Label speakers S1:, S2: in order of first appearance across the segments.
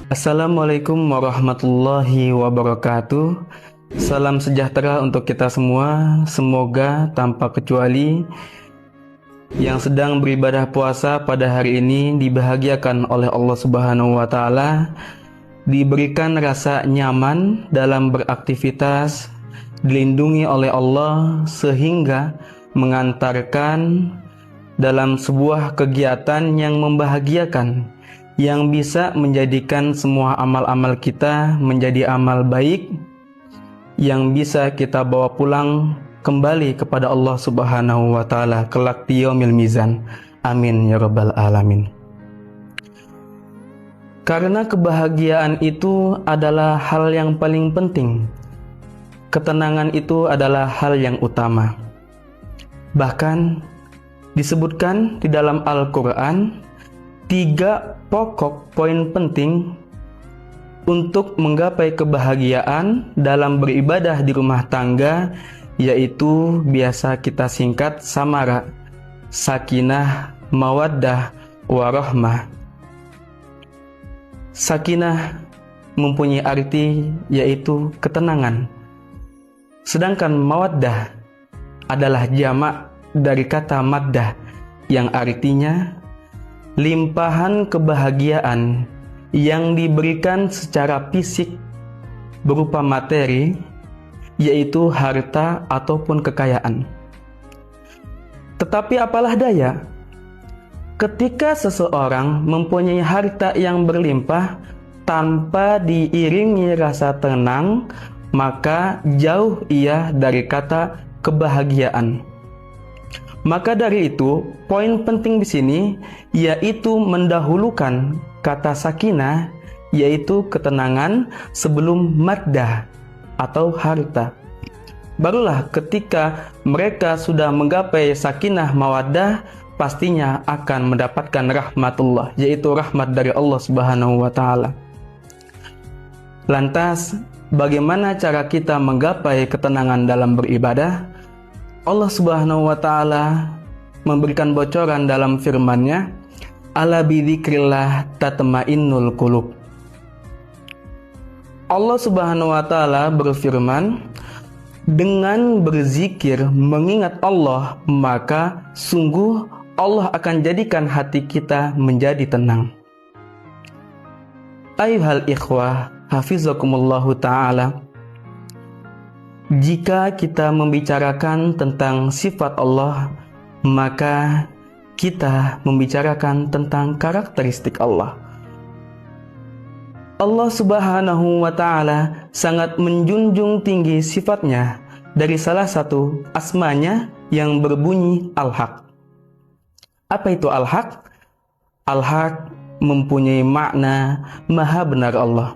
S1: Assalamualaikum warahmatullahi wabarakatuh. Salam sejahtera untuk kita semua. Semoga tanpa kecuali yang sedang beribadah puasa pada hari ini dibahagiakan oleh Allah Subhanahu wa taala, diberikan rasa nyaman dalam beraktivitas, dilindungi oleh Allah sehingga mengantarkan dalam sebuah kegiatan yang membahagiakan, yang bisa menjadikan semua amal-amal kita menjadi amal baik, yang bisa kita bawa pulang kembali kepada Allah Subhanahu wa taala kelak di yaumil mizan. Amin ya rabbal alamin. Karena kebahagiaan itu adalah hal yang paling penting. Ketenangan itu adalah hal yang utama. Bahkan disebutkan di dalam Al-Qur'an 3 pokok poin penting untuk menggapai kebahagiaan dalam beribadah di rumah tangga, yaitu biasa kita singkat samara: sakinah, mawaddah, warahmah. Sakinah mempunyai arti yaitu ketenangan, sedangkan mawaddah adalah jamak dari kata maddah yang artinya limpahan kebahagiaan yang diberikan secara fisik berupa materi, yaitu harta ataupun kekayaan. Tetapi apalah daya, ketika seseorang mempunyai harta yang berlimpah tanpa diiringi rasa tenang, maka jauh ia dari kata kebahagiaan. Maka dari itu, poin penting di sini yaitu mendahulukan kata sakinah, yaitu ketenangan, sebelum maddah atau harta. Barulah ketika mereka sudah menggapai sakinah mawaddah, pastinya akan mendapatkan rahmatullah, yaitu rahmat dari Allah Subhanahu wa taala. Lantas, bagaimana cara kita menggapai ketenangan dalam beribadah? Allah Subhanahu wa taala memberikan bocoran dalam firman-Nya, ala bidzikrillah tatmainnul qulub. Allah Subhanahu wa taala berfirman, dengan berzikir mengingat Allah, maka sungguh Allah akan jadikan hati kita menjadi tenang. Ayuhal ikhwah, hafizakumullahu ta'ala. Jika kita membicarakan tentang sifat Allah, maka kita membicarakan tentang karakteristik Allah. Allah Subhanahu wa ta'ala sangat menjunjung tinggi sifatnya dari salah satu asmanya yang berbunyi Al-Haq. Apa itu Al-Haq? Al-Haq mempunyai makna Maha Benar Allah.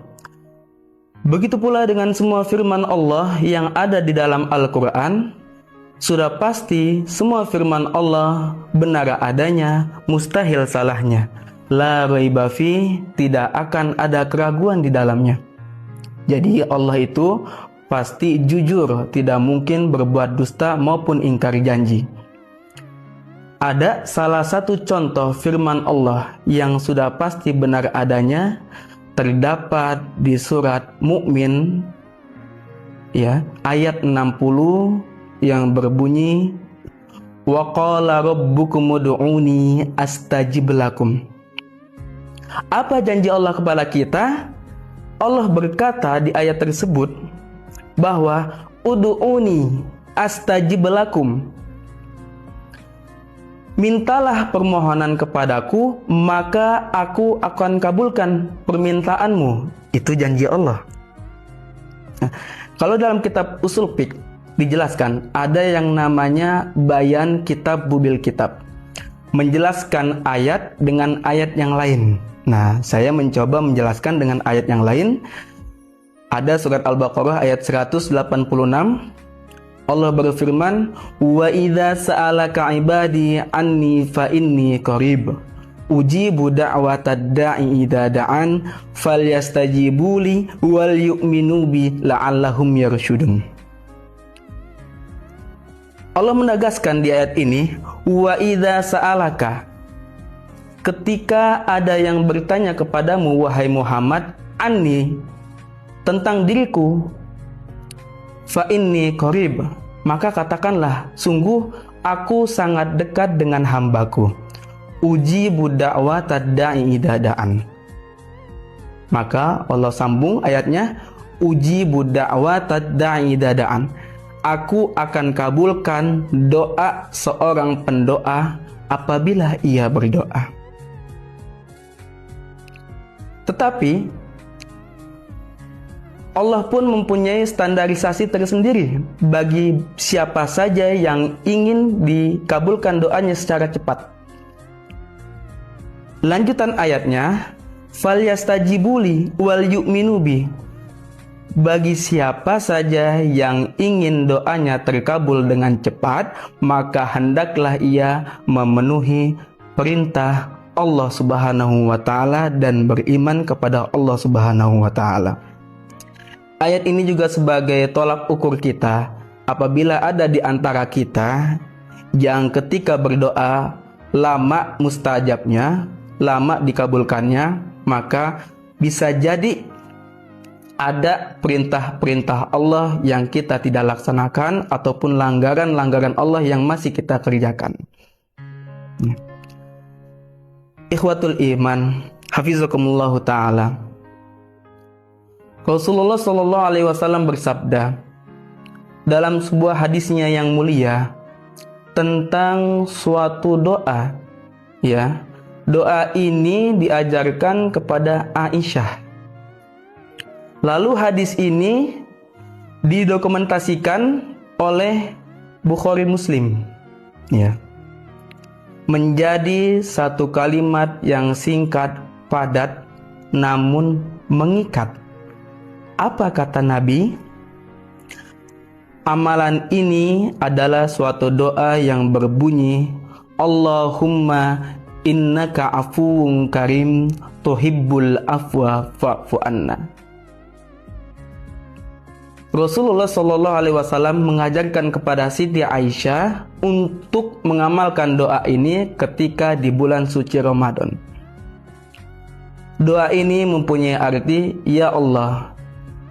S1: Begitu pula dengan semua firman Allah yang ada di dalam Al-Quran. Sudah pasti semua firman Allah benar adanya, mustahil salahnya. La raiba fi, tidak akan ada keraguan di dalamnya. Jadi Allah itu pasti jujur, tidak mungkin berbuat dusta maupun ingkar janji. Ada salah satu contoh firman Allah yang sudah pasti benar adanya, terdapat di surat Mukmin, ya, ayat 60 yang berbunyi, wa qala rabbukum ud'uni astajib lakum. Apa janji Allah kepada kita? Allah berkata di ayat tersebut bahwa ud'uni astajib lakum, mintalah permohonan kepadaku, maka aku akan kabulkan permintaanmu. Itu janji Allah. Nah, kalau dalam kitab usul fiqh dijelaskan, ada yang namanya bayan kitab bubil kitab, menjelaskan ayat dengan ayat yang lain. Nah, saya mencoba menjelaskan dengan ayat yang lain. Ada surat Al-Baqarah ayat 186. Allah berfirman, wa idza sa'alaka ibadi anni fa inni qarib ujibu da'watad da'i idza da'an falyastajibuli wal yu'minu bi la'allahum yarshudun. Allah menegaskan di ayat ini, wa idza sa'alaka, ketika ada yang bertanya kepadamu wahai Muhammad, anni, tentang diriku, fa inni qarib, maka katakanlah, sungguh aku sangat dekat dengan hambaku. Ujibu da'watad da'i idza da'an. Maka Allah sambung ayatnya, ujibu da'watad da'i idza da'an. Aku akan kabulkan doa seorang pendoa apabila ia berdoa. Tetapi Allah pun mempunyai standarisasi tersendiri bagi siapa saja yang ingin dikabulkan doanya secara cepat. Lanjutan ayatnya, falyastajibuli wal yu'minu bi. Bagi siapa saja yang ingin doanya terkabul dengan cepat, maka hendaklah ia memenuhi perintah Allah Subhanahu wa Ta'ala dan beriman kepada Allah Subhanahu wa Ta'ala. Ayat ini juga sebagai tolak ukur kita apabila ada di antara kita yang ketika berdoa lama mustajabnya, lama dikabulkannya, maka bisa jadi ada perintah-perintah Allah yang kita tidak laksanakan ataupun langgaran-langgaran Allah yang masih kita kerjakan. Ikhwatul iman, hafizakumullahu ta'ala. Rasulullah sallallahu alaihi wasallam bersabda dalam sebuah hadisnya yang mulia tentang suatu doa, ya. Doa ini diajarkan kepada Aisyah. Lalu hadis ini didokumentasikan oleh Bukhari Muslim, ya. Menjadi satu kalimat yang singkat, padat, namun mengikat. Apa kata Nabi? Amalan ini adalah suatu doa yang berbunyi, Allahumma innaka afuwun karim tuhibbul afwa fa'fu anna. Rasulullah Shallallahu Alaihi Wasallam mengajarkan kepada Siti Aisyah untuk mengamalkan doa ini ketika di bulan suci Ramadan. Doa ini mempunyai arti, Ya Allah,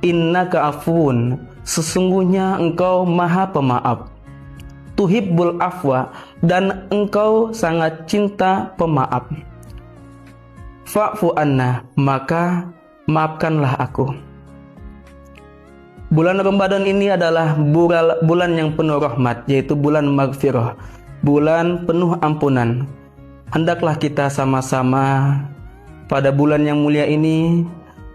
S1: innaka afuun, sesungguhnya engkau maha pemaaf, tuhibbul afwa, dan engkau sangat cinta pemaaf, fa'fu anna, maka maafkanlah aku. Bulan Ramadan ini adalah bulan yang penuh rahmat, yaitu bulan maghfirah, bulan penuh ampunan. Hendaklah kita sama-sama pada bulan yang mulia ini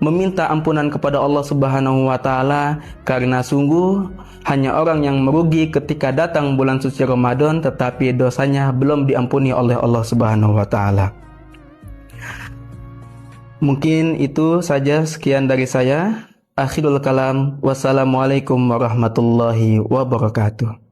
S1: meminta ampunan kepada Allah Subhanahu wa Ta'ala, karena sungguh hanya orang yang merugi ketika datang bulan suci Ramadan tetapi dosanya belum diampuni oleh Allah Subhanahu wa Ta'ala. Mungkin itu saja, sekian dari saya. Akhirul kalam, wassalamualaikum warahmatullahi wabarakatuh.